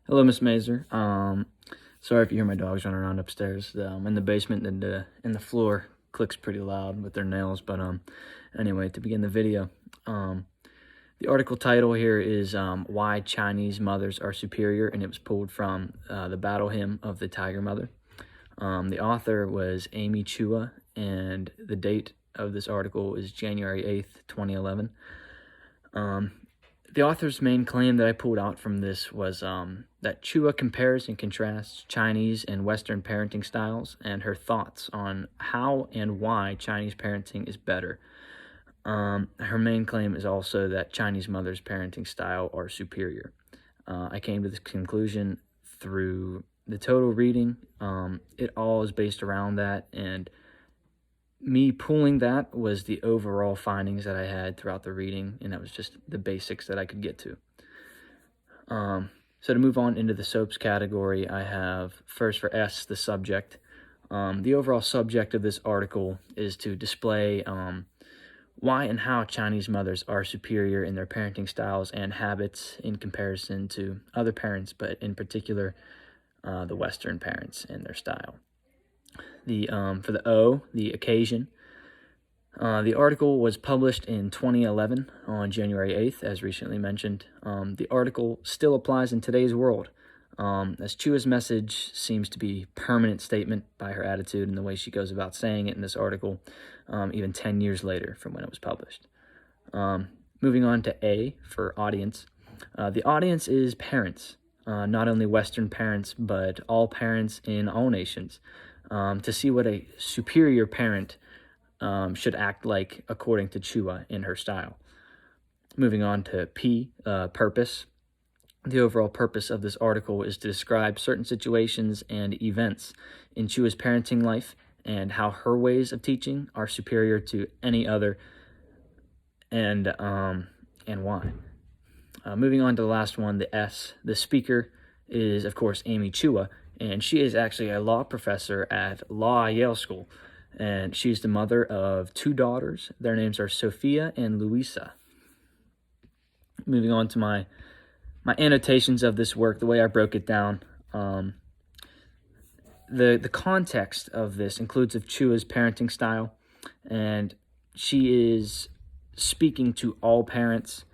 Hello, Miss Mazer. Sorry if you hear my dogs running around upstairs. I'm in the basement, and the floor clicks pretty loud with their nails. But anyway, to begin the video, the article title here is "Why Chinese Mothers Are Superior," and it was pulled from the Battle Hymn of the Tiger Mother. The author was Amy Chua, and the date of this article is January 8th, 2011. The author's main claim that I pulled out from this was that Chua compares and contrasts Chinese and Western parenting styles and her thoughts on how and why Chinese parenting is better. Her main claim is also that Chinese mothers' parenting style are superior. I came to this conclusion through the total reading. It all is based around that, and me pulling that was the overall findings that I had throughout the reading, and that was just the basics that I could get to. So to move on into the soaps category, I have first for S, the subject. The overall subject of this article is to display why and how Chinese mothers are superior in their parenting styles and habits in comparison to other parents, but in particular, the Western parents and their style. For the O, the occasion. The article was published in 2011 on January 8th, as recently mentioned. The article still applies in today's world, as Chua's message seems to be a permanent statement by her attitude and the way she goes about saying it in this article, even 10 years later from when it was published. Moving on to A, for audience. The audience is parents, not only Western parents, but all parents in all nations, to see what a superior parent should act like according to Chua in her style. Moving on to P, purpose. The overall purpose of this article is to describe certain situations and events in Chua's parenting life and how her ways of teaching are superior to any other, and why. Moving on to the last one, the S. The speaker is, of course, Amy Chua, and she is actually a law professor at Yale School, and she's the mother of two daughters. Their names are Sophia and Louisa. Moving on to my annotations of this work, the way I broke it down. The context of this includes of Chua's parenting style, and she is speaking to all parents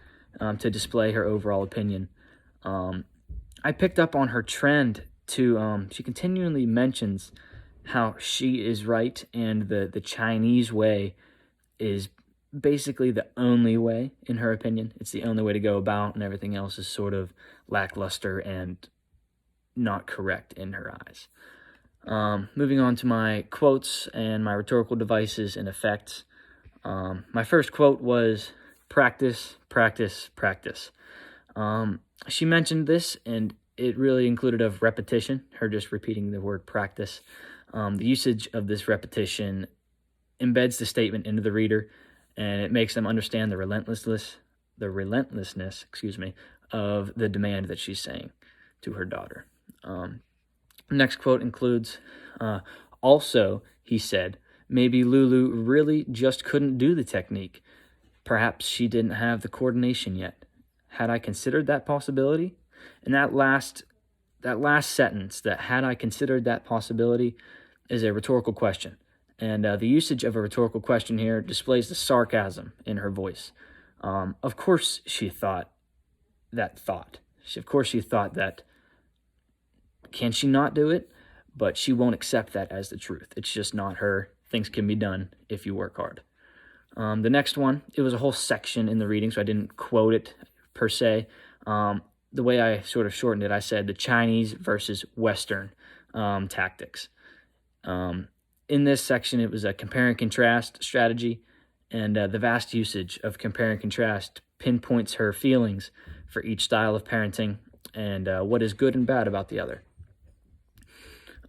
to display her overall opinion. I picked up on her trend to, she continually mentions how she is right and the Chinese way is basically the only way, in her opinion. It's the only way to go about, and everything else is sort of lackluster and not correct in her eyes. Moving on to my quotes and my rhetorical devices and effects. My first quote was, practice, practice, practice. She mentioned this, and it really included of repetition, her just repeating the word practice. The usage of this repetition embeds the statement into the reader, and it makes them understand the relentlessness, of the demand that she's saying to her daughter. Next quote includes, also, he said, maybe Lulu really just couldn't do the technique. Perhaps she didn't have the coordination yet. Had I considered that possibility? And that last sentence, that had I considered that possibility, is a rhetorical question. And the usage of a rhetorical question here displays the sarcasm in her voice. Of course she thought that thought. Of course she thought that, can she not do it? But she won't accept that as the truth. It's just not her. Things can be done if you work hard. The next one, it was a whole section in the reading, so I didn't quote it per se. The way I sort of shortened it, I said the Chinese versus Western tactics. In this section, it was a compare and contrast strategy, and the vast usage of compare and contrast pinpoints her feelings for each style of parenting and what is good and bad about the other.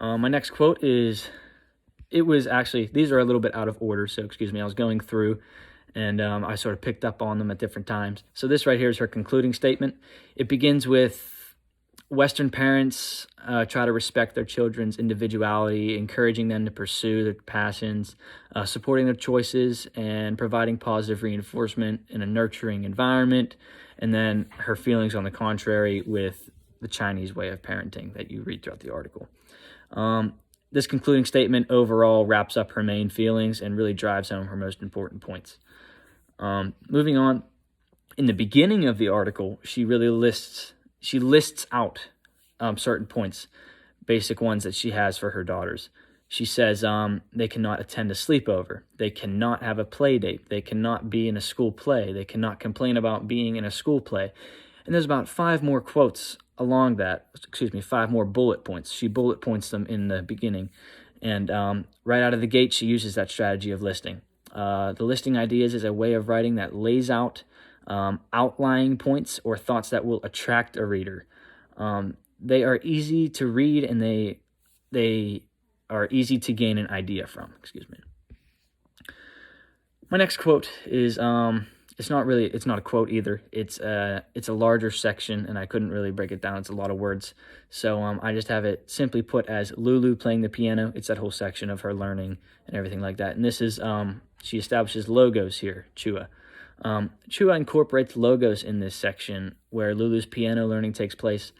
My next quote is, it was actually, these are a little bit out of order, so excuse me, I was going through and I sort of picked up on them at different times. So this right here is her concluding statement. It begins with, Western parents try to respect their children's individuality, encouraging them to pursue their passions, supporting their choices, and providing positive reinforcement in a nurturing environment. And then her feelings on the contrary with the Chinese way of parenting that you read throughout the article. This concluding statement overall wraps up her main feelings and really drives home her most important points. Moving on, in the beginning of the article, she lists out certain points, basic ones that she has for her daughters. She says they cannot attend a sleepover, they cannot have a play date, they cannot be in a school play, they cannot complain about being in a school play. And there's about 5 more quotes along that, 5 more bullet points. She bullet points them in the beginning. And right out of the gate, she uses that strategy of listing. The listing ideas is a way of writing that lays out outlying points or thoughts that will attract a reader. They are easy to read and they are easy to gain an idea from. My next quote is it's not a quote either. It's a larger section, and I couldn't really break it down. It's a lot of words, so I just have it simply put as Lulu playing the piano. It's that whole section of her learning and everything like that. And this is she establishes logos here. Chua incorporates logos in this section where Lulu's piano learning takes place.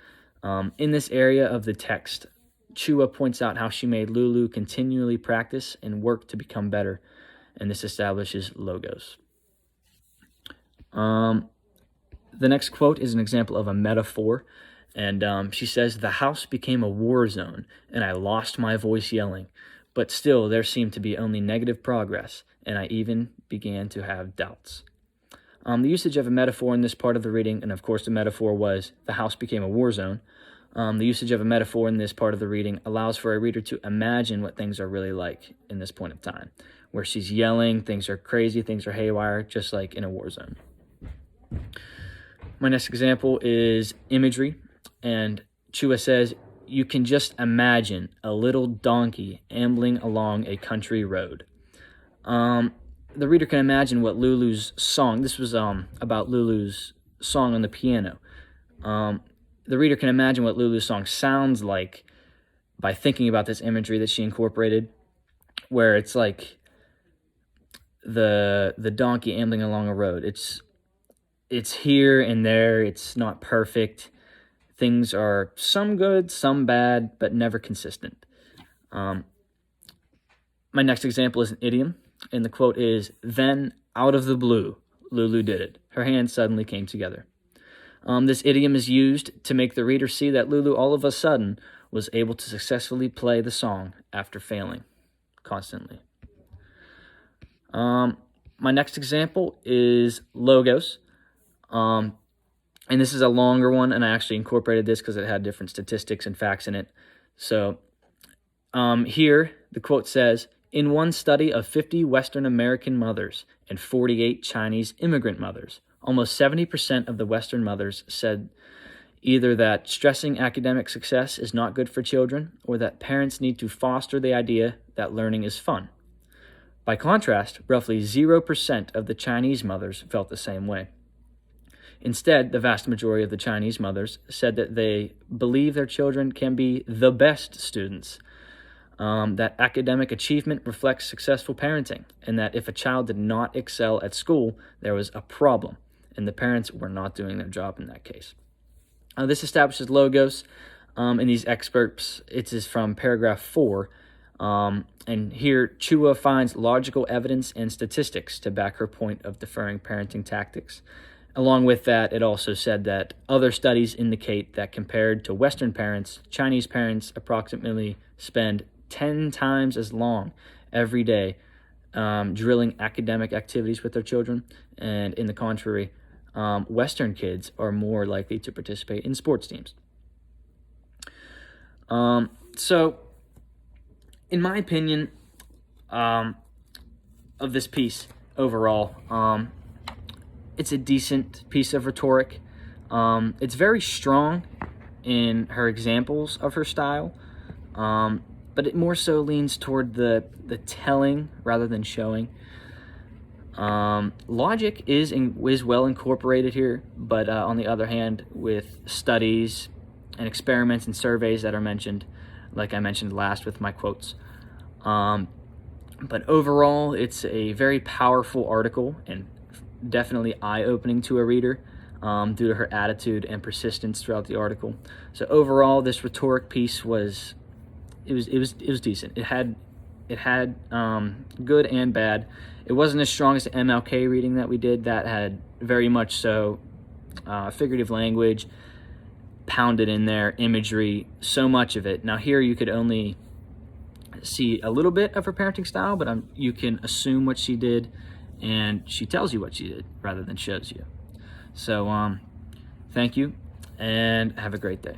In this area of the text, Chua points out how she made Lulu continually practice and work to become better, and this establishes logos. The next quote is an example of a metaphor, and she says, "The house became a war zone, and I lost my voice yelling, but still there seemed to be only negative progress, and I even began to have doubts." The usage of a metaphor in this part of the reading, and of course the metaphor was the house became a war zone. The usage of a metaphor in this part of the reading allows for a reader to imagine what things are really like in this point of time, where she's yelling, things are crazy, things are haywire, just like in a war zone. My next example is imagery, and Chua says, "You can just imagine a little donkey ambling along a country road." The reader can imagine what Lulu's song, this was about Lulu's song on the piano. The reader can imagine what Lulu's song sounds like by thinking about this imagery that she incorporated, where it's like the donkey ambling along a road. It's here and there. It's not perfect. Things are some good, some bad, but never consistent. My next example is an idiom, and the quote is, "Then, out of the blue, Lulu did it. Her hands suddenly came together." This idiom is used to make the reader see that Lulu all of a sudden was able to successfully play the song after failing constantly. My next example is logos. And this is a longer one, and I actually incorporated this because it had different statistics and facts in it. So here, the quote says, "In one study of 50 Western American mothers and 48 Chinese immigrant mothers, almost 70% of the Western mothers said either that stressing academic success is not good for children or that parents need to foster the idea that learning is fun. By contrast, roughly 0% of the Chinese mothers felt the same way. Instead, the vast majority of the Chinese mothers said that they believe their children can be the best students, that academic achievement reflects successful parenting, and that if a child did not excel at school, there was a problem, and the parents were not doing their job in that case." This establishes logos in these excerpts. It is from paragraph 4, and here Chua finds logical evidence and statistics to back her point of deferring parenting tactics. Along with that, it also said that other studies indicate that compared to Western parents, Chinese parents approximately spend 10 times as long every day drilling academic activities with their children, and in the contrary, Western kids are more likely to participate in sports teams. So, in my opinion, of this piece overall, it's a decent piece of rhetoric. It's very strong in her examples of her style, but it more so leans toward the telling rather than showing. Logic is well incorporated here, but on the other hand, with studies and experiments and surveys that are mentioned, like I mentioned last with my quotes. But overall, it's a very powerful article and definitely eye-opening to a reader. due to her attitude and persistence throughout the article. So overall, this rhetoric piece was decent. It had good and bad. It wasn't as strong as the MLK reading that we did. That had very much so figurative language pounded in there, imagery, so much of it. Now here you could only see a little bit of her parenting style, but you can assume what she did, and she tells you what she did rather than shows you. So thank you, and have a great day.